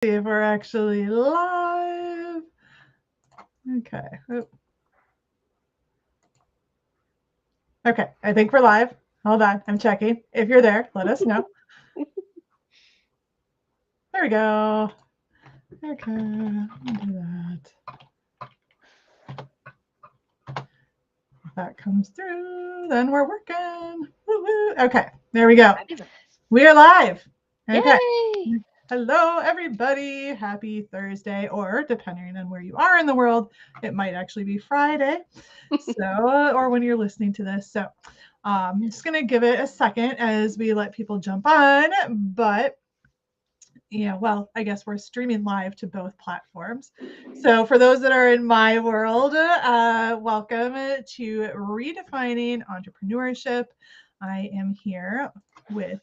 See if we're actually live. Okay. Okay, I think we're live. Hold on, I'm checking. If you're there, let us know. There we go. Okay, I'll do that. If that comes through, then we're working. Woo-woo. Okay, there we go. We are live. Okay. Yay! Hello, everybody. Happy Thursday, or depending on where you are in the world, it might actually be Friday. So, or when you're listening to this. So, I'm just going to give it a second as we let people jump on. But, well, I guess we're streaming live to both platforms. So, for those that are in my world, welcome to Redefining Entrepreneurship. I am here with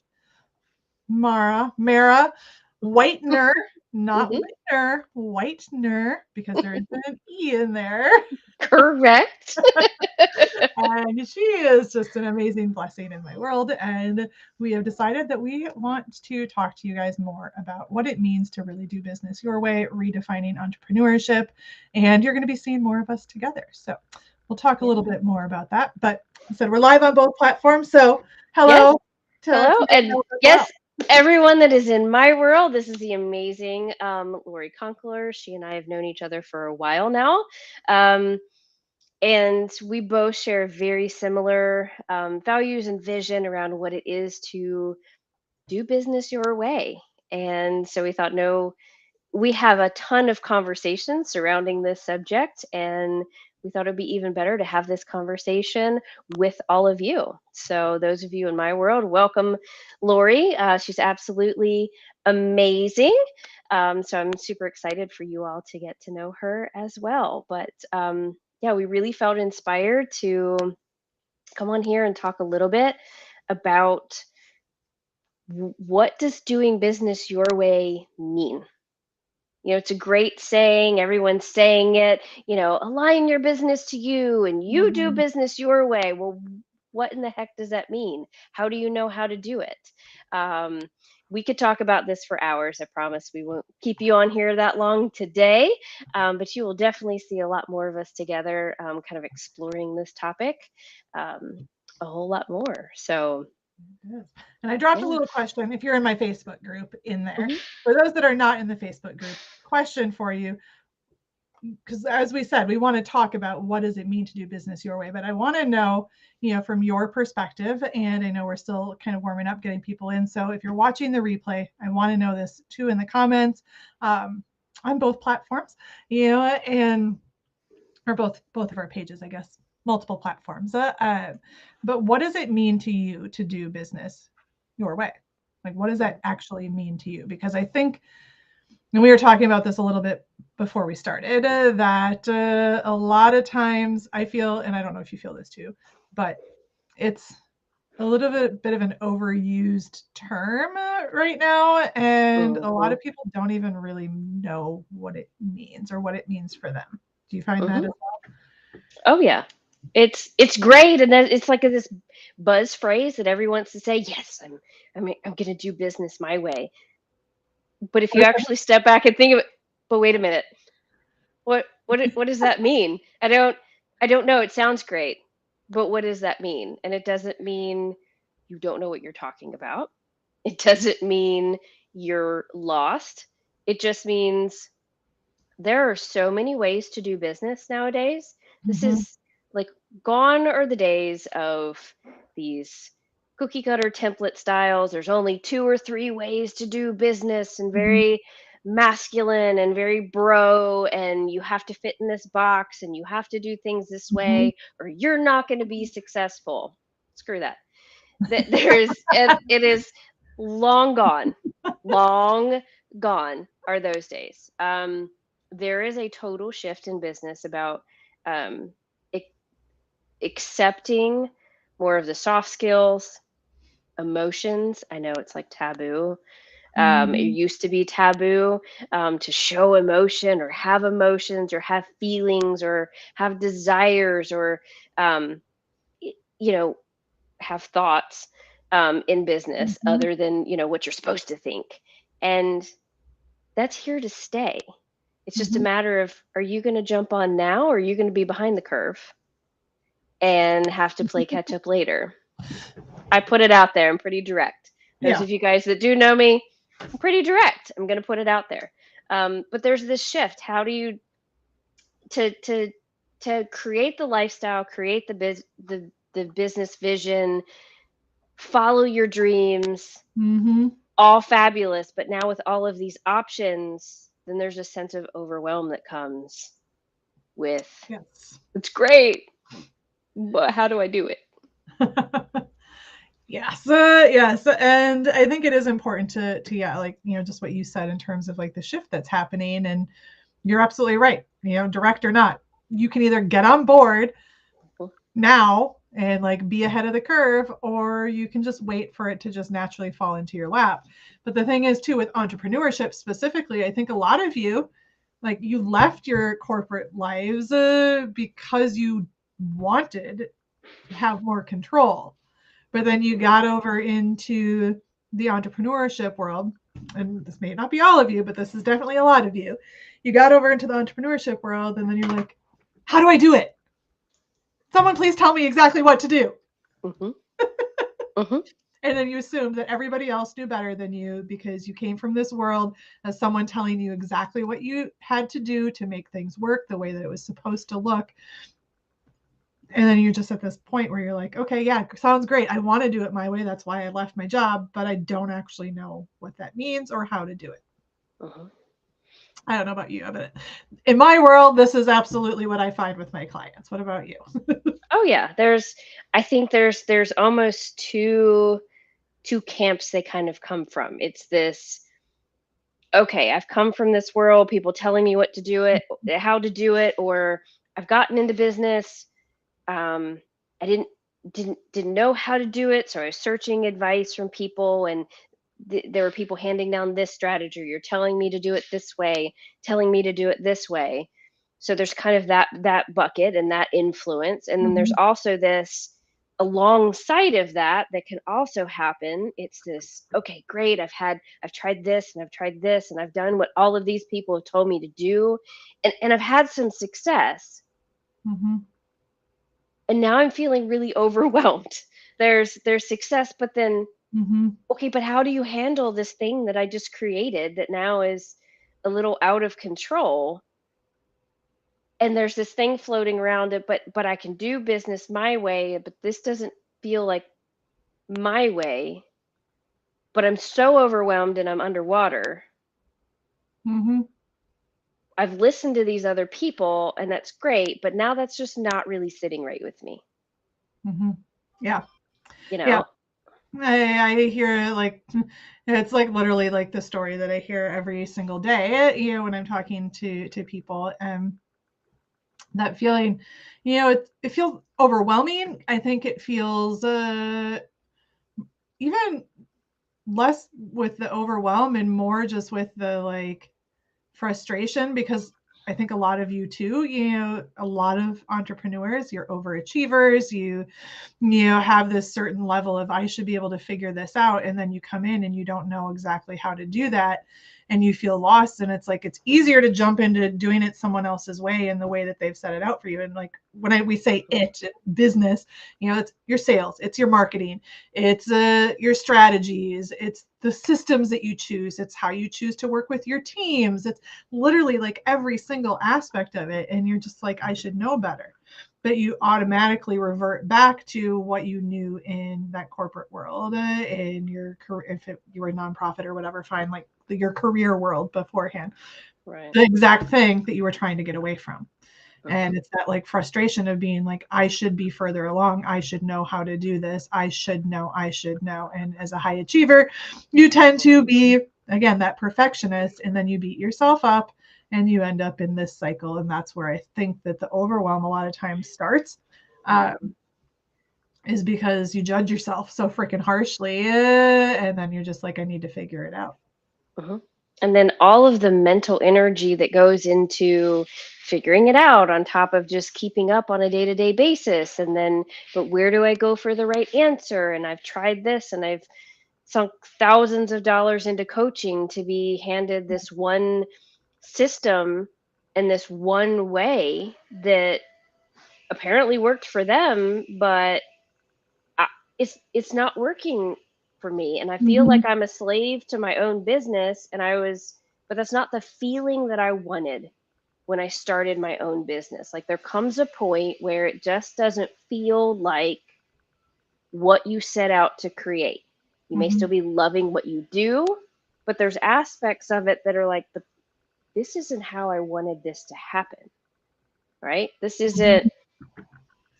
Mara Whitener, not Mhm. Whitener, Whitener, because there isn't an E in there. Correct. And she is just an amazing blessing in my world. And we have decided that we want to talk to you guys more about what it means to really do business your way, redefining entrepreneurship. And you're going to be seeing more of us together. So we'll talk a little bit more about that. But I said we're live on both platforms. So Yes. hello to Hello. And myself as well. yes, everyone that is in my world, this is the amazing Lori Conkler. She and I have known each other for a while now. Um, and we both share very similar values and vision around what it is to do business your way. And so we thought, no, we have a ton of conversations surrounding this subject, and we thought it'd be even better to have this conversation with all of you. So those of you in my world, welcome Lori. She's absolutely amazing. So I'm super excited for you all to get to know her as well. But yeah, we really felt inspired to come on here and talk a little bit about what does doing business your way mean. It's a great saying. Everyone's saying it, align your business to you and you do Mhm. business your way. Well, what in the heck does that mean? How do you know how to do it? Um, we could talk about this for hours. I promise we won't keep you on here that long today, but you will definitely see a lot more of us together, kind of exploring this topic a whole lot more. So, Yes. And I dropped a yeah. little question if you're in my Facebook group in there. Mhm. For those that are not in the Facebook group, question for you, because as we said, we want to talk about what does it mean to do business your way, but I want to know, from your perspective, and I know we're still kind of warming up, getting people in. So if you're watching the replay, I want to know this too in the comments, on both platforms, and or both of our pages, I guess, multiple platforms. But what does it mean to you to do business your way? Like, what does that actually mean to you? Because I think, and we were talking about this a little bit before we started, that a lot of times I feel, and I don't know if you feel this too, but it's a little bit of an overused term right now, and a lot Mhm. of people don't even really know what it means or what it means for them. Do you find that Mhm. as Oh yeah. It's great, and then it's like this buzz phrase that everyone wants to say, "Yes, I'm going to do business my way." But if you well? actually step back and think of it, but wait a minute. What does that mean? I don't know. It sounds great. But what does that mean? And it doesn't mean you don't know what you're talking about. It doesn't mean you're lost. It just means there are so many ways to do business nowadays. This Mhm, is like gone are the days of these cookie cutter template styles. There's only two or three ways to do business and mhm, very masculine and very bro, and you have to fit in this box and you have to do things this mhm. way or you're not going to be successful. Screw that. It is long gone. Long gone are those days. There is a total shift in business about um, ac- accepting more of the soft skills, emotions. I know it's like taboo. It Mhm, used to be taboo to show emotion or have emotions or have feelings or have desires or um, y- you know have thoughts in business mhm, other than what you're supposed to think. And that's here to stay. It's just a Mm-hmm. matter of, are you going to jump on now, or are you going to be behind the curve and have to play catch up later? I put it out there. I'm pretty direct. Those Yeah. of you guys that do know me, I'm pretty direct. I'm going to put it out there. But there's this shift. How do you to create the lifestyle, create the business vision, follow your dreams, Mm-hmm. all fabulous. But now with all of these options, then there's a sense of overwhelm that comes with, Yes. it's great, but how do I do it? Yes, yes, and I think it is important to yeah, like just what you said in terms of like the shift that's happening, and you're absolutely right. Direct or not, you can either get on board now and like be ahead of the curve, or you can just wait for it to just naturally fall into your lap. But the thing is too, with entrepreneurship specifically, I think a lot of you, like, you left your corporate lives because you wanted to have more control. But then you got over into the entrepreneurship world, and this may not be all of you, but this is definitely a lot of you. You got over into the entrepreneurship world, and then you're like, how do I do it? Someone please tell me exactly what to do. Mm-hmm. Mm-hmm. And then you assume that everybody else knew better than you because you came from this world as someone telling you exactly what you had to do to make things work the way that it was supposed to look. And then you're just at this point where you're like, okay, yeah, sounds great. I want to do it my way. That's why I left my job, but I don't actually know what that means or how to do it. Mm-hmm. I don't know about you, but in my world, this is absolutely what I find with my clients. What about you? Oh yeah, I think there's almost two camps they kind of come from. It's this, okay, I've come from this world, people telling me what to do it, how to do it, or I've gotten into business. I didn't know how to do it, so I was searching advice from people, and there were people handing down this strategy. You're telling me to do it this way, telling me to do it this way. So there's kind of that bucket and that influence, and then there's Mm-hmm. also this alongside of that can also happen. It's this, okay, great, I've tried this and I've tried this and I've done what all of these people have told me to do, and I've had some success, Mm-hmm. and now I'm feeling really overwhelmed. There's success, but then, Mm-hmm. okay, but how do you handle this thing that I just created that now is a little out of control? And there's this thing floating around it, but I can do business my way, but this doesn't feel like my way. But I'm so overwhelmed and I'm underwater. Mm-hmm. I've listened to these other people and that's great, but now that's just not really sitting right with me, Mm-hmm. Yeah. you Yeah. know? I hear like it's like literally like the story that I hear every single day, when I'm talking to people, and that feeling, it feels overwhelming. I think it feels even less with the overwhelm and more just with the like frustration, because I think a lot of you too, a lot of entrepreneurs, you're overachievers, you have this certain level of, I should be able to figure this out, and then you come in and you don't know exactly how to do that, and you feel lost. And it's like, it's easier to jump into doing it someone else's way in the way that they've set it out for you. And like when we say business, it's your sales, it's your marketing, it's your strategies, it's the systems that you choose, it's how you choose to work with your teams, it's literally like every single aspect of it. And you're just like, I should know better. But you automatically revert back to what you knew in that corporate world, in your career, if you were a nonprofit or whatever, fine, like your career world beforehand, Right. the exact thing that you were trying to get away from. And Mm-hmm. it's that like frustration of being like, I should be further along. I should know how to do this. I should know. And as a high achiever, you tend to be, again, that perfectionist, and then you beat yourself up and you end up in this cycle. And that's where I think that the overwhelm a lot of times starts, is because you judge yourself so freaking harshly. And then you're just like, I need to figure it out. Mm-hmm. And then all of the mental energy that goes into figuring it out on top of just keeping up on a day-to-day basis. And then, but where do I go for the right answer? And I've tried this and I've sunk thousands of dollars into coaching to be handed this one system and this one way that apparently worked for them, but it's not working for me, and I feel Mhm. like I'm a slave to my own business. But that's not the feeling that I wanted when I started my own business. Like there comes a point where it just doesn't feel like what you set out to create. You may still Mhm. be loving what you do, but there's aspects of it that are like this isn't how I wanted this to happen, right? This isn't, Mhm.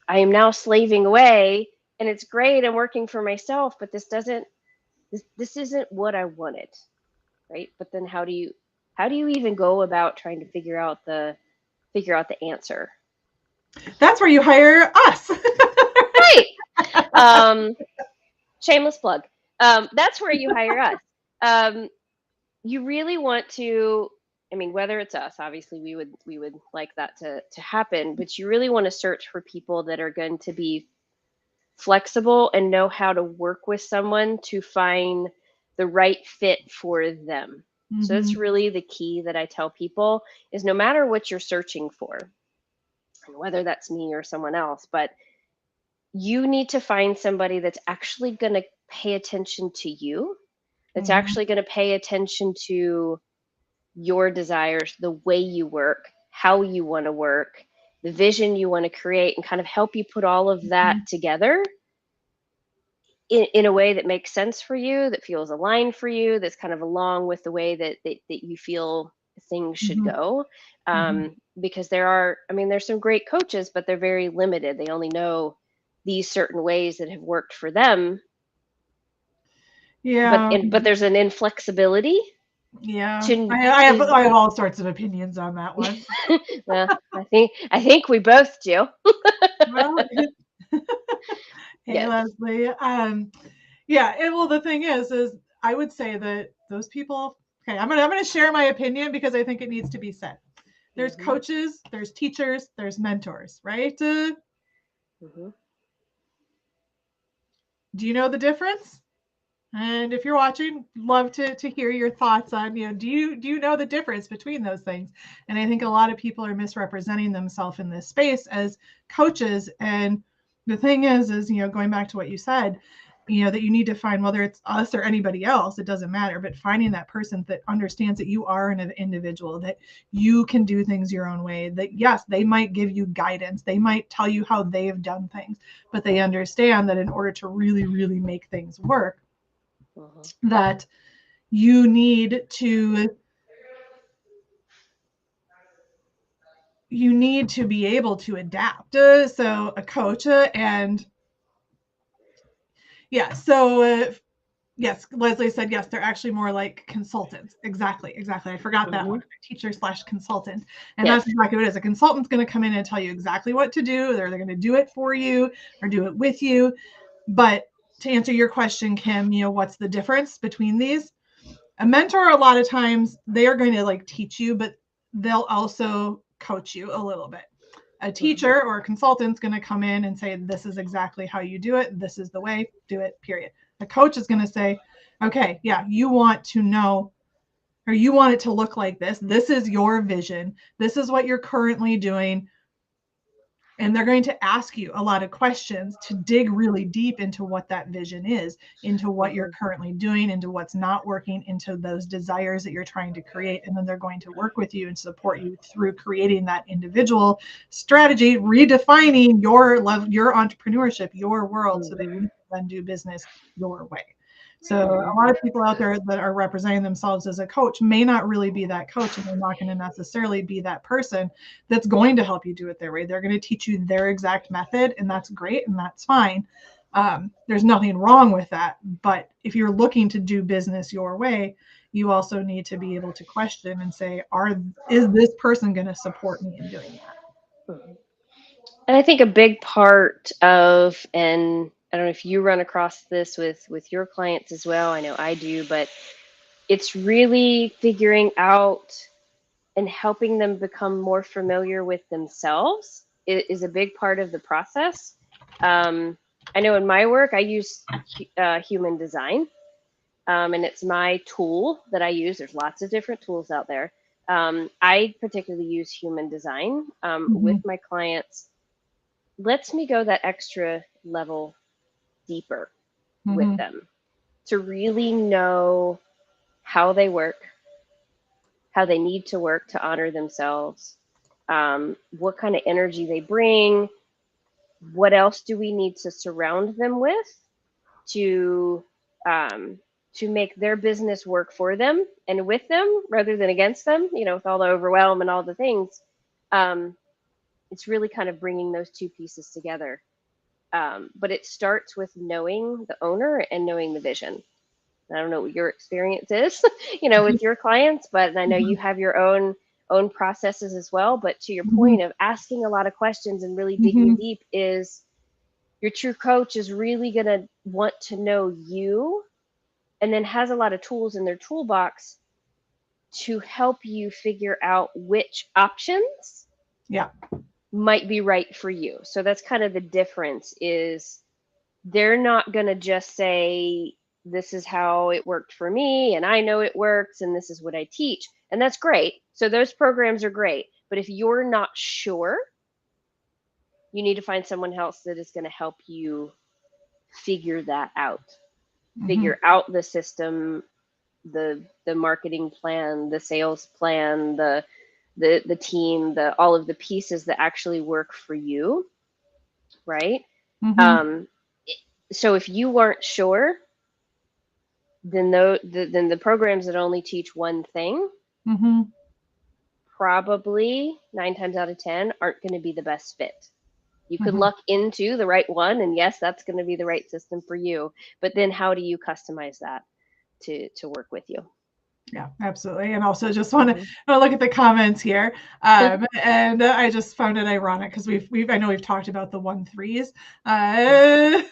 I am now slaving away and it's great. I'm working for myself, but this isn't what I wanted, right? But then how do you even go about trying to figure out the answer? That's where you hire us. Right. Um, Shameless plug. That's where you hire us. Um, you really want to, I mean, whether it's us, obviously we would like that to happen, but you really want to search for people that are going to be flexible and know how to work with someone to find the right fit for them. So that's Mhm. really the key that I tell people is no matter what you're searching for, whether that's me or someone else, but you need to find somebody that's actually going to pay attention to you, that's Mhm. actually going to pay attention to your desires, the way you work, how you want to work, the vision you want to create, and kind of help you put all of that Mhm. together in a way that makes sense for you, that feels aligned for you, that's kind of along with the way that you feel things should Mhm. go. Mhm. Because I mean, there's some great coaches, but they're very limited. They only know these certain ways that have worked for them. Yeah. But there's an inflexibility Yeah. to I have all sorts of opinions on that one. well, I think we both do. Well, hey Yes. Leslie. Yeah, and well the thing is I would say that those people, okay, I'm gonna share my opinion because I think it needs to be said. There's Hmm. coaches, there's teachers, there's mentors, right? Hmm. Do you know the difference? And if you're watching, love to hear your thoughts on, do you know the difference between those things? And I think a lot of people are misrepresenting themselves in this space as coaches. And the thing is, going back to what you said, that you need to find, whether it's us or anybody else, it doesn't matter, but finding that person that understands that you are an individual, that you can do things your own way, that yes, they might give you guidance, they might tell you how they have done things, but they understand that in order to really, really make things work, Hmm. that you need to be able to adapt. So a coach, and yeah, so yes, Leslie said yes, they're actually more like consultants. Exactly, exactly. I forgot that Hmm. one. Teacher slash consultant, and Yes. that's exactly what it is. A consultant's going to come in and tell you exactly what to do. They're going to do it for you or do it with you. But to answer your question, Kim, what's the difference between these? A mentor, a lot of times they are going to like teach you, but they'll also coach you a little bit. A Hmm. teacher or a consultant's going to come in and say, this is exactly how you do it, this is the way, do it, period. A coach is going to say, okay, yeah, you want to know, or you want it to look like this is your vision, this is what you're currently doing, and they're going to ask you a lot of questions to dig really deep into what that vision is, into what you're Hmm. currently doing, into what's not working, into those desires that you're trying to create. And then they're going to work with you and support you through creating that individual strategy, redefining your entrepreneurship, your world, so that Hmm. you can then do business your way. So Hmm. a lot of people out there that are representing themselves as a coach may not really be that coach, and they're not going to necessarily be that person that's going to help you do it their way. They're going to teach you their exact method, and that's great and that's fine. There's nothing wrong with that. But if you're looking to do business your way, you also need to be able to question and say, is this person going to support me in doing that? Hmm. And I think a big part of, and I don't know if you run across this with your clients as well. I know I do, but it's really figuring out and helping them become more familiar with themselves is a big part of the process. I know in my work, I use human design. and it's my tool that I use. There's lots of different tools out there. I particularly use human design with my clients. Lets me go that extra level deeper with them to really know how they work, how they need to work to honor themselves, what kind of energy they bring, what else do we need to surround them with to make their business work for them and with them rather than against them, with all the overwhelm and all the things. It's really kind of bringing those two pieces together. But it starts with knowing the owner and knowing the vision. I don't know what your experience is, with your clients, but I know you have your own processes as well. But to your point of asking a lot of questions and really digging deep, is your true coach is really going to want to know you, and then has a lot of tools in their toolbox to help you figure out which options might be right for you. So that's kind of the difference, is they're not going to just say, this is how it worked for me, and I know it works, and this is what I teach. And that's great. So those programs are great. But if you're not sure, you need to find someone else that is going to help you figure that out. Figure out the system, the marketing plan, the sales plan, the team, all of the pieces that actually work for you, right? So if you weren't sure, then the programs that only teach one thing probably 9 times out of 10 aren't going to be the best fit. You could luck into the right one, and yes, that's going to be the right system for you. But then how do you customize that to work with you? Yeah, absolutely. And also just want to look at the comments here. And I just found it ironic because I know we've talked about the 1-3s. I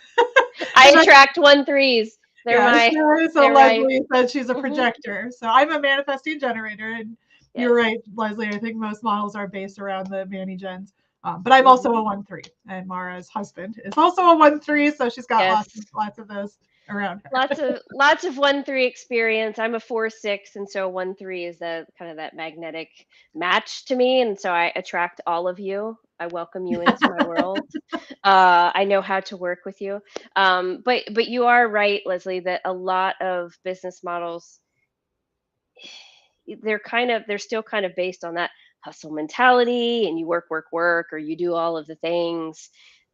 attract 1-3s. So Leslie said she's a projector. So I'm a manifesting generator. And you're right, Leslie. I think most models are based around the Manny Gens. But I'm also a 1-3, and Mara's husband is also a 1-3. So she's got lots of those around her. Lots of 1-3 experience. I'm a 4-6, and so 1-3 is the kind of that magnetic match to me, and so I attract all of you. I welcome you into my world. I know how to work with you. But you are right, Leslie, that a lot of business models, they're still kind of based on that hustle mentality, and you work, or you do all of the things.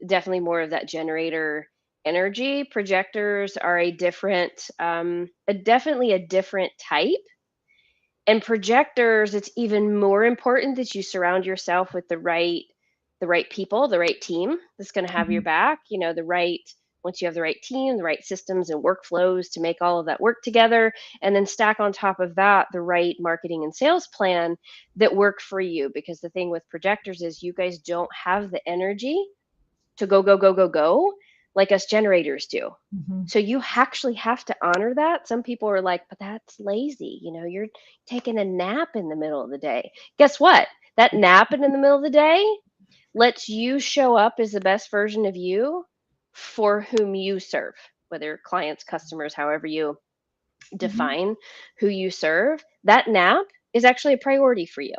Definitely more of that generator energy. Projectors are definitely a different type. And projectors, it's even more important that you surround yourself with the right people, the right team that's going to have your back. Once you have the right team, the right systems and workflows to make all of that work together, and then stack on top of that the right marketing and sales plan that work for you. Because the thing with projectors is you guys don't have the energy to go like us generators do. So you actually have to honor that. Some people are like, but that's lazy. You're taking a nap in the middle of the day. Guess what? That nap in the middle of the day lets you show up as the best version of you for whom you serve, whether clients, customers, however you define who you serve. That nap is actually a priority for you,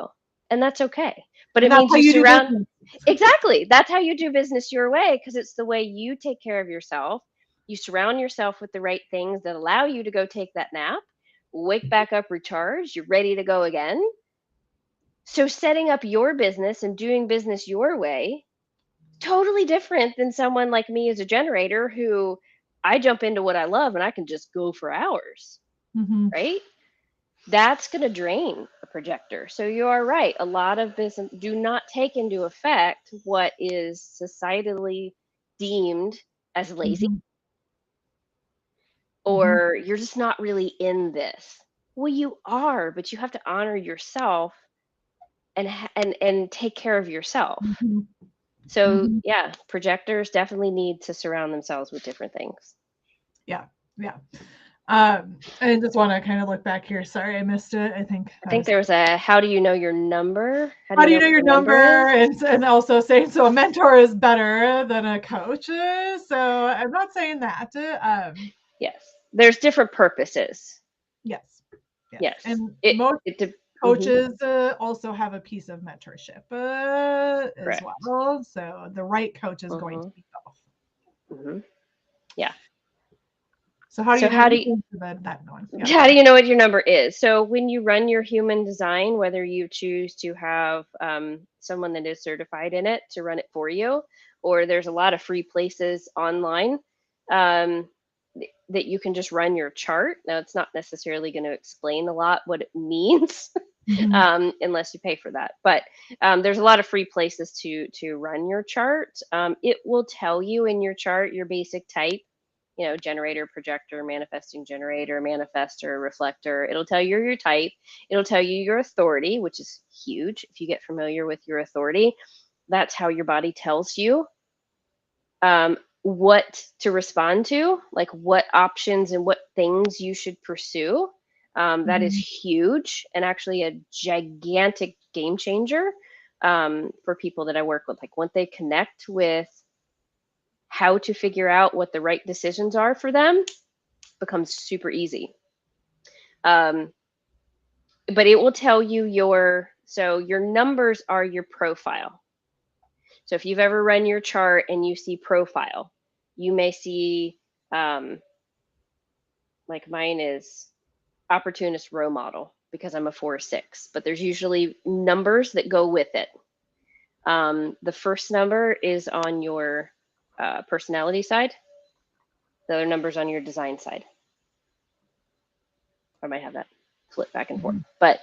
and that's okay. But it means you surround. Exactly. That's how you do business your way, because it's the way you take care of yourself. You surround yourself with the right things that allow you to go take that nap, wake back up, recharge, you're ready to go again. So setting up your business and doing business your way, totally different than someone like me as a generator, who I jump into what I love and I can just go for hours, right? That's going to drain a projector. So you are right. A lot of business do not take into effect what is societally deemed as lazy, or you're just not really in this. Well, you are, but you have to honor yourself and take care of yourself. So yeah, projectors definitely need to surround themselves with different things. Yeah. I just want to kind of look back here. Sorry, I missed it. I think there was a, how do you know your number? How do you know your number? And also saying, so a mentor is better than a coach. So I'm not saying that. Yes. there's different purposes. Yes. Yes. Yes. And It, most it, coaches also have a piece of mentorship as correct. well. So the right coach is going to be both. Yeah. So how do So you know how do you, that one? Yeah. how do you know what your number is? So when you run your human design, whether you choose to have someone that is certified in it to run it for you, or there's a lot of free places online um, that you can just run your chart. Now, it's not necessarily going to explain a lot what it means unless you pay for that. But there's a lot of free places to run your chart. It will tell you in your chart your basic type, generator, projector, manifesting generator, manifestor, reflector. It'll tell you your type. It'll tell you your authority, which is huge. If you get familiar with your authority, that's how your body tells you what to respond to, like what options and what things you should pursue. That is huge and actually a gigantic game changer for people that I work with. Like once they connect with how to figure out what the right decisions are for them, becomes super easy. But it will tell you your numbers are your profile. So if you've ever run your chart and you see profile, you may see like mine is opportunist role model because I'm a 4/6, but there's usually numbers that go with it. The first number is on your personality side. The other number's on your design side. I might have that flip back and forth, but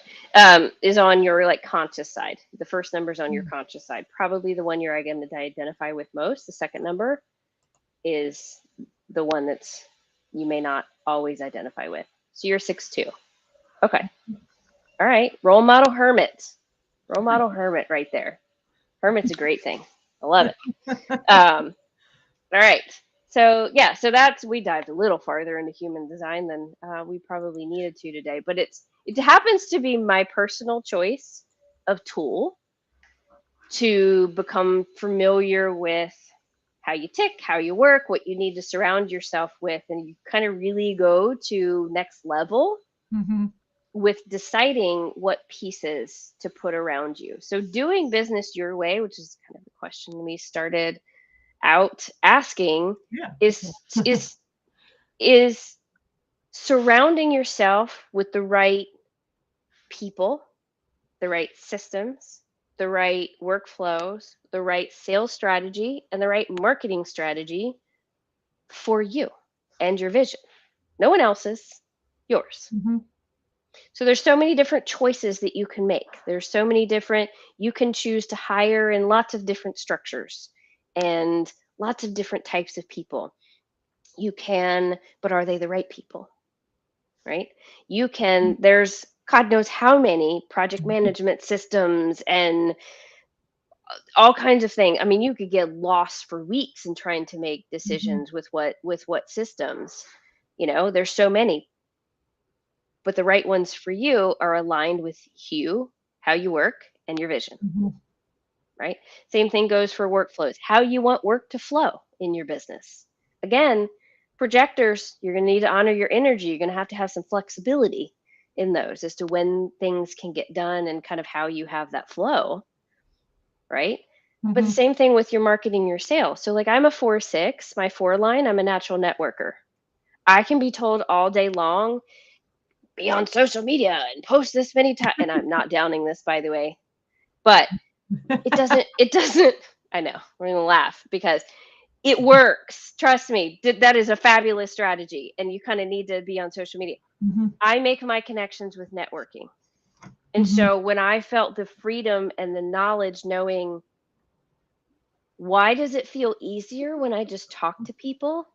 is on your like conscious side. The first number is on your conscious side, probably the one you're going to identify with most. The second number is the one that's you may not always identify with. So you're 6/2. Okay. All right. Role model hermit. Role model hermit right there. Hermit's a great thing. I love it. All right. So yeah, so we dived a little farther into human design than we probably needed to today, but it happens to be my personal choice of tool to become familiar with how you tick, how you work, what you need to surround yourself with, and you kind of really go to next level with deciding what pieces to put around you. So doing business your way, which is kind of the question we started out asking, is surrounding yourself with the right people, the right systems, the right workflows, the right sales strategy, and the right marketing strategy for you and your vision. No one else's, yours. So there's so many different choices that you can make. There's so many different, you can choose to hire in lots of different structures and lots of different types of people. You can, but are they the right people? Right? You can, there's God knows how many project management systems and all kinds of things. I mean, you could get lost for weeks in trying to make decisions with what systems. There's so many. But the right ones for you are aligned with you, how you work, and your vision. Right? Same thing goes for workflows. How you want work to flow in your business. Again, projectors, you're going to need to honor your energy. You're going to have some flexibility in those as to when things can get done and kind of how you have that flow. Right? But the same thing with your marketing, your sales. So like I'm a 4/6, my 4 line, I'm a natural networker. I can be told all day long, be on social media and post this many times. And I'm not downing this, by the way, but it doesn't, I know we're going to laugh because it works. Trust me, that is a fabulous strategy. And you kind of need to be on social media. I make my connections with networking. And so when I felt the freedom and the knowledge, knowing why does it feel easier when I just talk to people?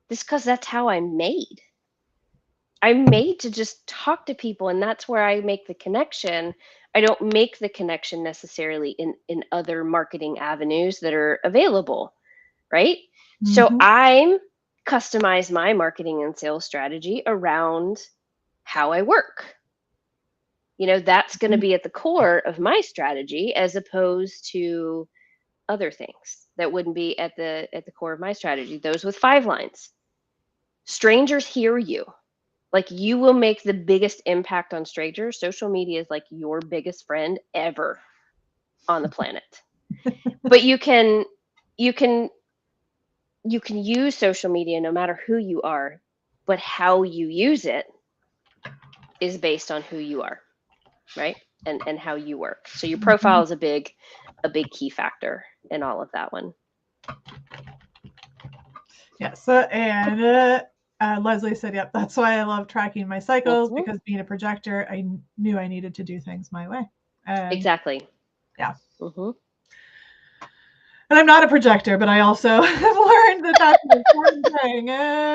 Just because that's how I'm made. I'm made to just talk to people, and that's where I make the connection. I don't make the connection necessarily in other marketing avenues that are available, right? So I'm customize my marketing and sales strategy around how I work. That's going to be at the core of my strategy as opposed to other things that wouldn't be at the core of my strategy. Those with 5 lines. Strangers hear you. Like, you will make the biggest impact on strangers. Social media is like your biggest friend ever on the planet. But you can you can use social media no matter who you are, but how you use it is based on who you are, right? And how you work. So your profile is a big key factor in all of that one. Yes, and Leslie said, "Yep, that's why I love tracking my cycles, because being a projector, I knew I needed to do things my way." Exactly. Yeah. And I'm not a projector, but I also have learned that that's an important thing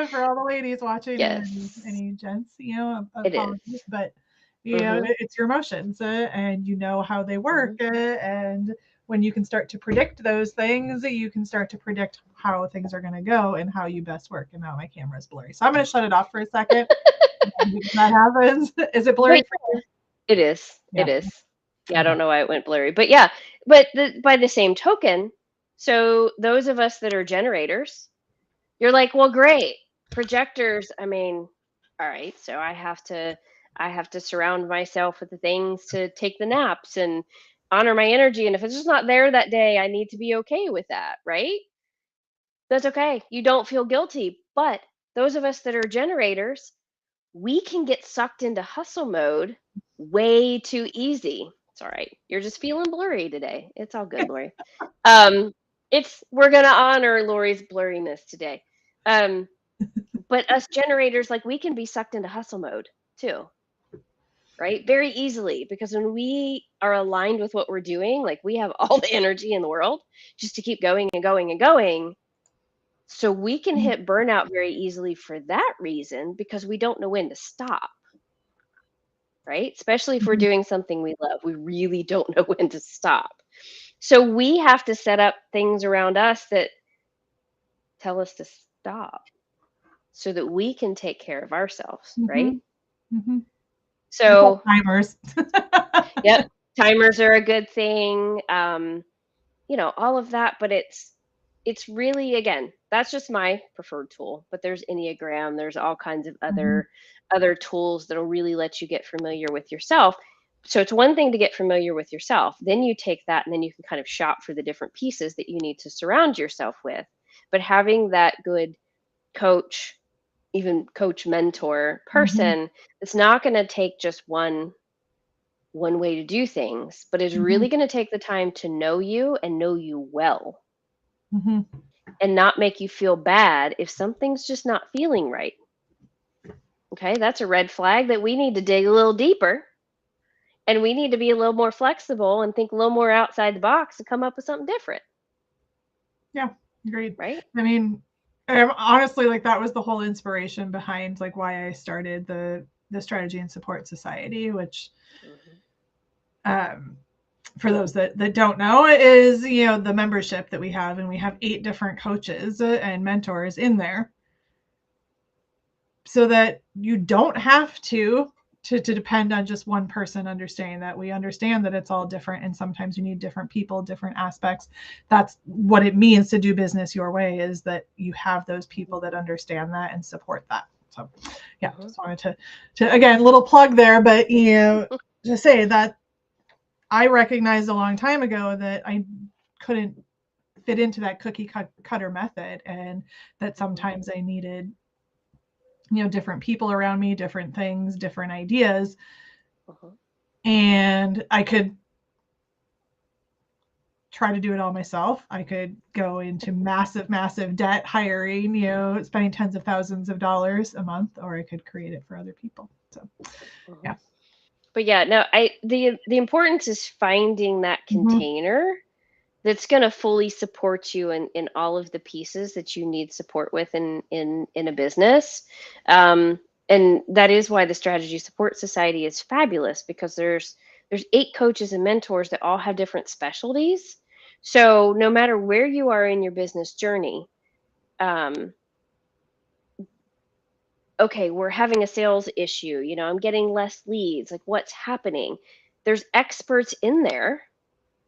for all the ladies watching, Yes. and any gents, It is. but it's your emotions, and you know how they work, and when you can start to predict those things, you can start to predict how things are going to go and how you best work. And now my camera is blurry, so I'm going to shut it off for a second. When that happens, is it blurry for you? It is. Yeah. It is. Yeah, I don't know why it went blurry, but yeah. But by the same token, so those of us that are generators, you're like, well, great. Projectors, I mean, all right, so I have to surround myself with the things to take the naps and honor my energy. And if it's just not there that day, I need to be okay with that, right? That's okay. You don't feel guilty. But those of us that are generators, we can get sucked into hustle mode way too easy. It's all right. You're just feeling blurry today. It's all good, Lori. We're gonna honor Lori's blurriness today. But us generators, like, we can be sucked into hustle mode too, right? Very easily, because when we are aligned with what we're doing, like, we have all the energy in the world just to keep going and going and going. So we can hit burnout very easily for that reason, because we don't know when to stop, right? Especially if we're doing something we love, we really don't know when to stop. So we have to set up things around us that tell us to stop so that we can take care of ourselves, right? So timers. Yep, timers are a good thing. All of that, but it's really, again, that's just my preferred tool. But there's Enneagram, there's all kinds of other tools that'll really let you get familiar with yourself. So it's one thing to get familiar with yourself. Then you take that and then you can kind of shop for the different pieces that you need to surround yourself with. But having that good coach, even coach mentor person, it's not going to take just one way to do things, but is really going to take the time to know you and know you well, and not make you feel bad if something's just not feeling right. Okay, that's a red flag that we need to dig a little deeper, and we need to be a little more flexible and think a little more outside the box and come up with something different. Yeah, agreed. Right? I mean, honestly, like, that was the whole inspiration behind, like, why I started the Strategy and Support Society, which for those that don't know, is the membership that we have, and we have 8 different coaches and mentors in there, so that you don't have to depend on just one person. Understanding that we understand that it's all different, and sometimes you need different people, different aspects. That's what it means to do business your way, is that you have those people that understand that and support that. So yeah, just wanted to again, little plug there, but to say that I recognized a long time ago that I couldn't fit into that cookie cutter method, and that sometimes I needed different people around me, different things, different ideas. And I could try to do it all myself. I could go into massive debt, hiring, spending tens of thousands of dollars a month, or I could create it for other people. So yeah. But yeah, no, the importance is finding that container that's going to fully support you in all of the pieces that you need support with in a business. And that is why the Strategy Support Society is fabulous, because there's 8 coaches and mentors that all have different specialties. So no matter where you are in your business journey, okay, we're having a sales issue, I'm getting less leads, like, what's happening? There's experts in there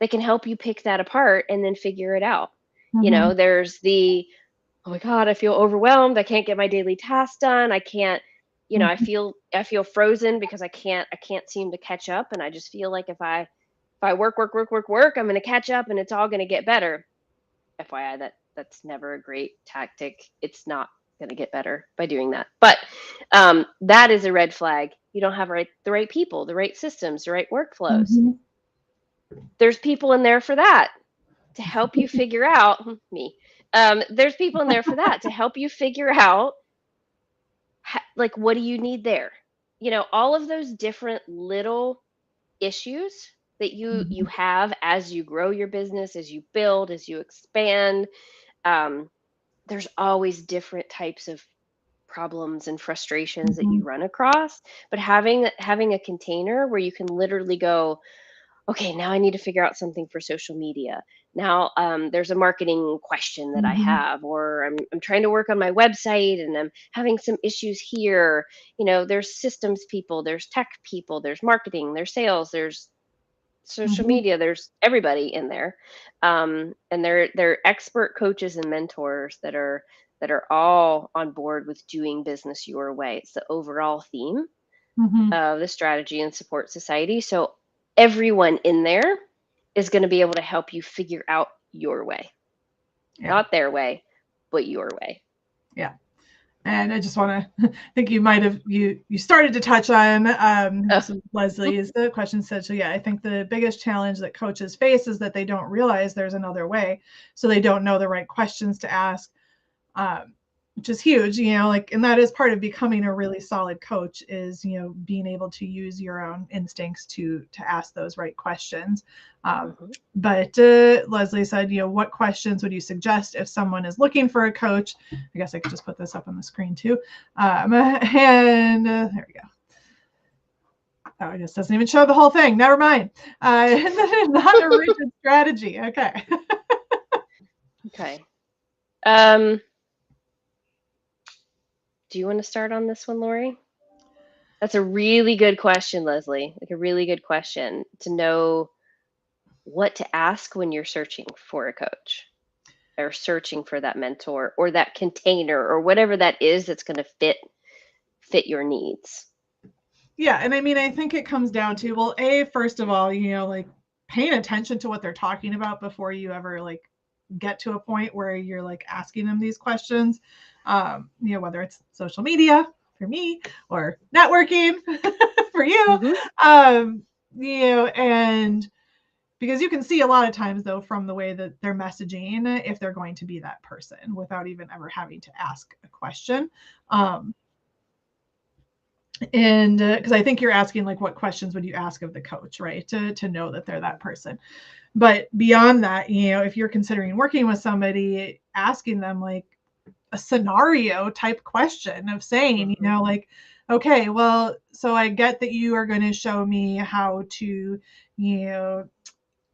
that can help you pick that apart and then figure it out. There's the oh my God, I feel overwhelmed. I can't get my daily tasks done. I can't, I Mhm. feel frozen because I can't seem to catch up. And I just feel like if I work, I'm gonna catch up and it's all gonna get better. FYI, that's never a great tactic. It's not gonna get better by doing that. But that is a red flag. You don't have the right people, the right systems, the right workflows. Mhm. There's people in there for that to help you figure out me. There's people in there for that to help you figure out like what do you need there. All of those different little issues that you Mhm. have as you grow your business, as you build, as you expand. Um, there's always different types of problems and frustrations that you Mhm. run across, but having a container where you can literally go, okay, now I need to figure out something for social media. Now, there's a marketing question that I Mhm. have, or I'm trying to work on my website and I'm having some issues here. There's systems people, there's tech people, there's marketing, there's sales, there's social Mhm. media, there's everybody in there. And they're expert coaches and mentors that are all on board with doing business your way. It's the overall theme Mhm. of the strategy and support society. So everyone in there is going to be able to help you figure out your way, Yeah. not their way, but your way. Yeah. And I just want to I think you might have you started to touch on Uh, this is Leslie's the question said, so yeah, I think the biggest challenge that coaches face is that they don't realize there's another way, so they don't know the right questions to ask, um, which is huge, like, and that is part of becoming a really solid coach is, being able to use your own instincts to ask those right questions. Um, mhm. but Leslie said, what questions would you suggest if someone is looking for a coach? I guess I could just put this up on the screen too. And there we go. Oh, it just doesn't even show the whole thing. Never mind. Not a rigid strategy. Okay. Okay. Um, do you want to start on this one, Lori? That's a really good question, Leslie. Like a really good question to know what to ask when you're searching for a coach or searching for that mentor or that container or whatever that is that's going to fit your needs. Yeah, and I mean, I think it comes down to, well, first of all, like paying attention to what they're talking about before you ever like get to a point where you're like asking them these questions. Whether it's social media for me or networking for you. Hmm. Um, and because you can see a lot of times though from the way that they're messaging if they're going to be that person without even ever having to ask a question. Um, and because I think you're asking like what questions would you ask of the coach, right, to know that they're that person. But beyond that, if you're considering working with somebody, asking them like a scenario type question of saying, Hmm. like, okay, well, so I get that you are going to show me how to, you know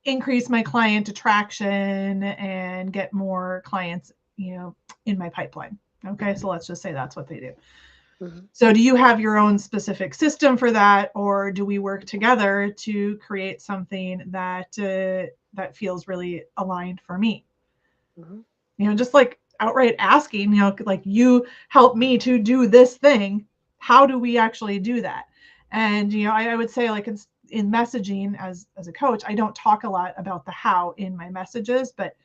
increase my client attraction and get more clients, in my pipeline. Okay, so let's just say that's what they do. Hmm. So do you have your own specific system for that, or do we work together to create something that feels really aligned for me? Hmm. Just like outright asking, like you help me to do this thing. How do we actually do that? And I would say like in messaging as a coach, I don't talk a lot about the how in my messages, but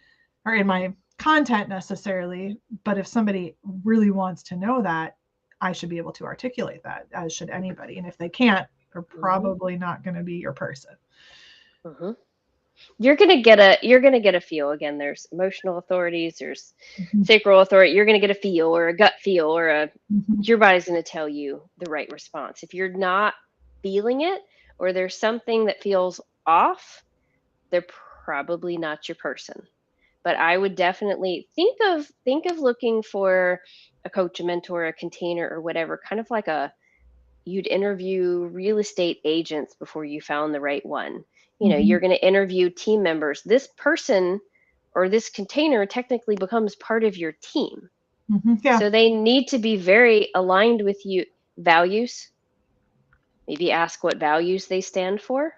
or in my content necessarily. But if somebody really wants to know that, I should be able to articulate that, as should anybody. And if they can't, they're Hmm. probably not going to be your person. Hmm. You're gonna get a feel. Again, there's emotional authorities, there's Mhm. sacral authority. You're gonna get a feel or a gut feel or Mhm. your body's gonna tell you the right response. If you're not feeling it or there's something that feels off, they're probably not your person. But I would definitely think of looking for a coach, a mentor, a container, or whatever, kind of like you'd interview real estate agents before you found the right one. You're Mhm. going to interview team members. This person or this container technically becomes part of your team. Mhm. Yeah. So they need to be very aligned with you values. Maybe ask what values they stand for,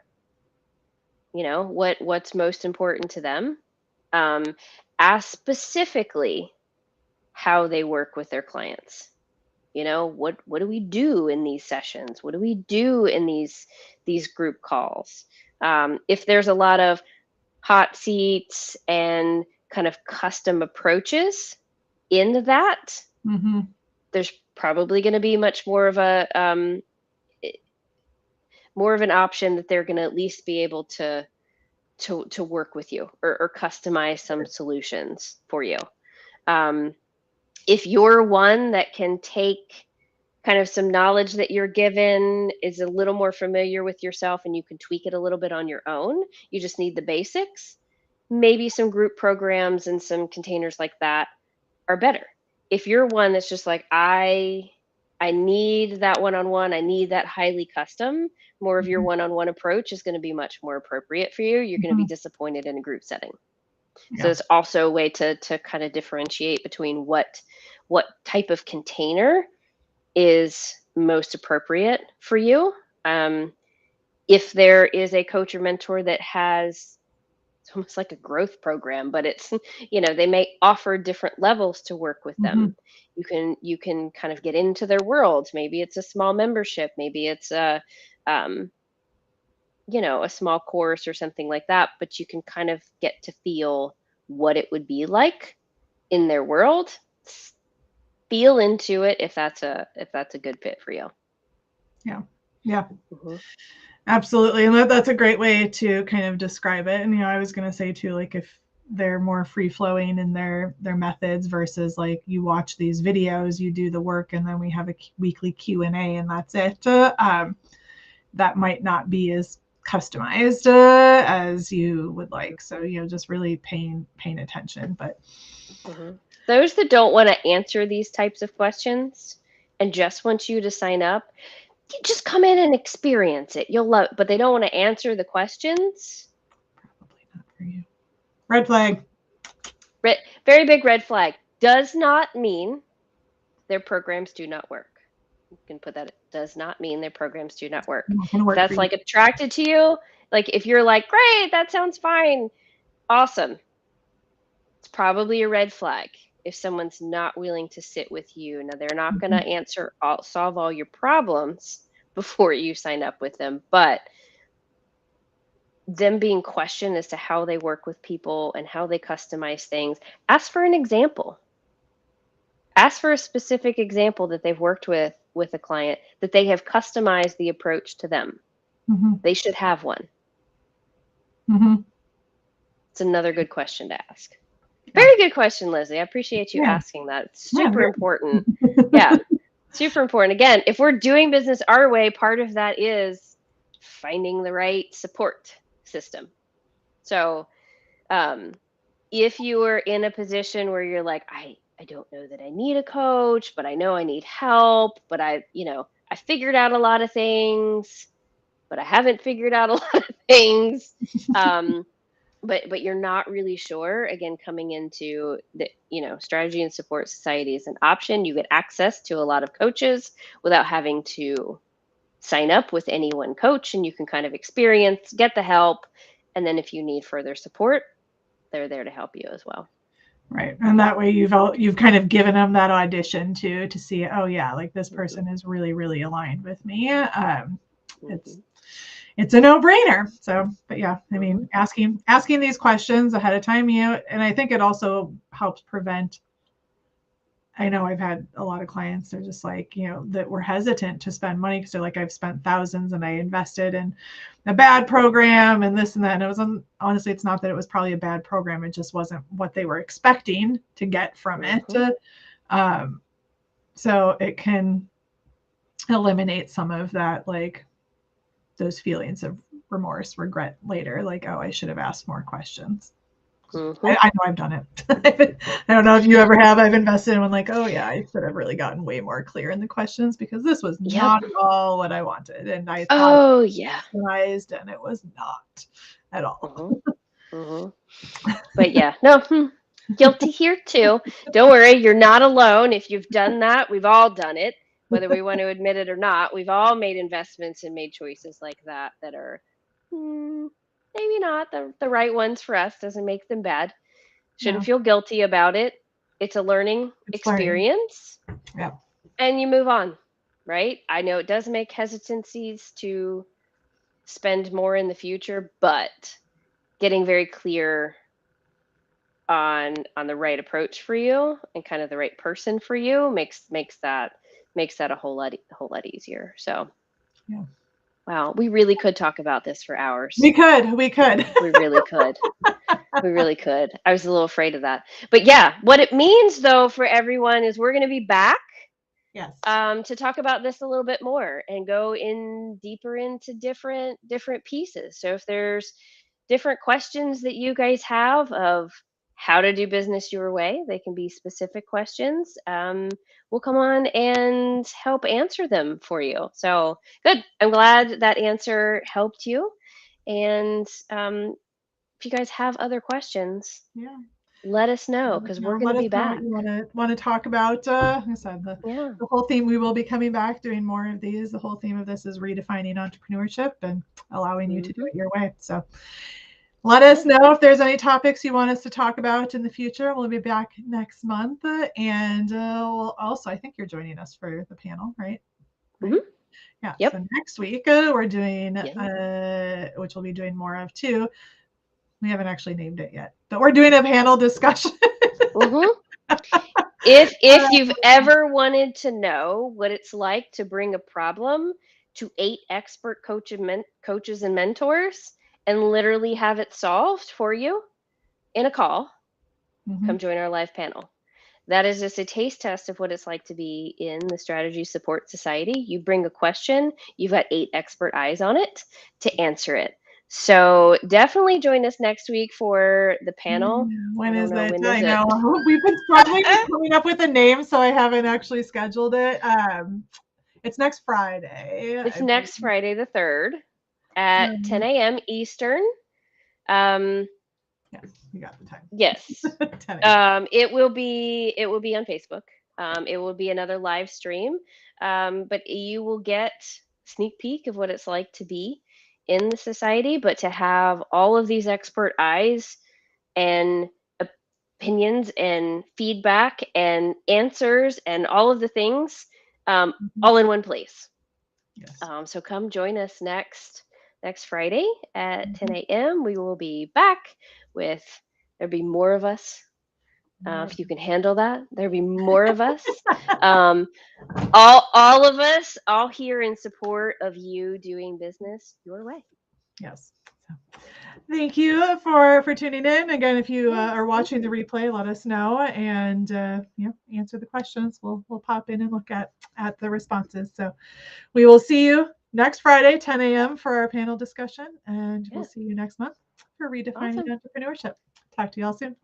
what's most important to them. Um, ask specifically how they work with their clients. What do we do in these sessions? What do we do in these group calls? If there's a lot of hot seats and kind of custom approaches in that, Mm-hmm. there's probably going to be much more of an option that they're going to at least be able to work with you, or customize some solutions for you. If you're one that can take kind of some knowledge that you're given, is a little more familiar with yourself, and you can tweak it a little bit on your own, you just need the basics, maybe some group programs and some containers like that are better. If you're one that's just like, I need that one-on-one, I need that highly custom, more of your one-on-one approach is going to be much more appropriate for you. You're going to be Mm-hmm. disappointed in a group setting. So Yeah. it's also a way to kind of differentiate between what type of container is most appropriate for you. If there is a coach or mentor that has, it's almost like a growth program, but it's, they may offer different levels to work with Mm-hmm. them. You can kind of get into their world. Maybe it's a small membership, maybe it's um, a small course or something like that, but you can kind of get to feel what it would be like in their world. Feel into it if that's a good fit for you. Yeah. Yeah. Mm-hmm. Absolutely. And that's a great way to kind of describe it. And, I was going to say too, like if they're more free flowing in their methods versus like you watch these videos, you do the work, and then we have a weekly Q&A and that's it. That might not be as customized as you would like. So, just really paying attention. But Mm-hmm. Those that don't want to answer these types of questions and just want you to sign up, just come in and experience it. You'll love it, but they don't want to answer the questions. probably not for you. Red flag. Very big red flag. Does not mean their programs do not work. You can put that. It does not mean their programs do not work. Not gonna If work for that's you. like attracted to you, like if you're like, great, that sounds fine, awesome. It's probably a red flag if someone's not willing to sit with you. Now, they're not going to solve all your problems before you sign up with them, but them being questioned as to how they work with people and how they customize things, ask for an example. Ask for a specific example that they've worked with a client, that they have customized the approach to them. Mm-hmm. They should have one. Mm-hmm. It's another good question to ask. Yeah. Very good question, Lizzie. I appreciate you Yeah. asking that. It's super Yeah, important. Yeah, super important. Again, if we're doing business our way, part of that is finding the right support system. So if you are in a position where you're like, I don't know that I need a coach, but I know I need help, but I figured out a lot of things, but I haven't figured out a lot of things. But you're not really sure. Again, coming into the Strategy and Support Society is an option. You get access to a lot of coaches without having to sign up with any one coach, and you can kind of get the help, and then if you need further support, they're there to help you as well. Right. And that way you've kind of given them that audition to see, oh yeah, like this person is really, really aligned with me. It's a no-brainer. So, but yeah, I mean, asking these questions ahead of time, and I think it also helps prevent. I know I've had a lot of clients, they're just like, that were hesitant to spend money because they're like, I've spent thousands and I invested in a bad program and this and that. And it was, honestly, it's not that it was probably a bad program. It just wasn't what they were expecting to get from it. So it can eliminate some of that, like those feelings of remorse, regret later, like, oh, I should have asked more questions. I know I've done it. I don't know if you ever have. I've invested in one like, oh yeah, I should have really gotten way more clear in the questions because this was not at all what I wanted. And I thought customized, and it was not at all. But yeah, no, guilty here too. Don't worry, you're not alone. If you've done that, we've all done it, whether we want to admit it or not. We've all made investments and made choices like that are maybe not the right ones for us. Doesn't make them bad. Shouldn't feel guilty about it. It's a learning It's learning. experience. Yeah. And you move on, right? I know it does make hesitancies to spend more in the future, but getting very clear on the right approach for you and kind of the right person for you makes that a whole lot easier. So Yeah. wow, we really could talk about this for hours. We could. We really could. We really could. I was a little afraid of that. But yeah, what it means though for everyone is we're going to be back Yes. to talk about this a little bit more and go in deeper into different pieces. So if there's different questions that you guys have of how to do business your way, they can be specific questions. We'll come on and help answer them for you. So good. I'm glad that answer helped you. And if you guys have other questions, Yeah. let us know because we're going Let to us be know what back. you want to talk about. Like I said, Yeah. the whole theme, we will be coming back doing more of these. The whole theme of this is redefining entrepreneurship and allowing you to do it your way. So let us know if there's any topics you want us to talk about in the future. We'll be back next month. And we'll also, I think you're joining us for the panel, right? Mm-hmm. Yeah. Yep. So next week we're doing, Yeah. which we'll be doing more of too. We haven't actually named it yet, but we're doing a panel discussion. Mm-hmm. If you've ever wanted to know what it's like to bring a problem to 8 expert coaches and mentors and literally have it solved for you in a call, come join our live panel. That is just a taste test of what it's like to be in the Strategy Support Society. You bring a question, you've got 8 expert eyes on it to answer it. So definitely join us next week for the panel. When is it? When I is it? know we've been struggling with coming up with a name, so I haven't actually scheduled it. It's next Friday. It's next Friday the 3rd at 10 a.m. Eastern. Yes, you got the time. Yes. 10 a.m. It will be on Facebook. It will be another live stream. But you will get sneak peek of what it's like to be in the society, but to have all of these expert eyes and opinions and feedback and answers and all of the things all in one place. Yes. So come join us next Friday at 10 a.m. We will be back with, there'll be more of us. If you can handle that, there'll be more of us. All of us, all here in support of you doing business your way. Yes. Thank you for tuning in. Again, if you are watching the replay, let us know and answer the questions. We'll pop in and look at the responses. So we will see you next Friday, 10 a.m. for our panel discussion, and we'll see you next month for Redefining Entrepreneurship. Talk to you all soon.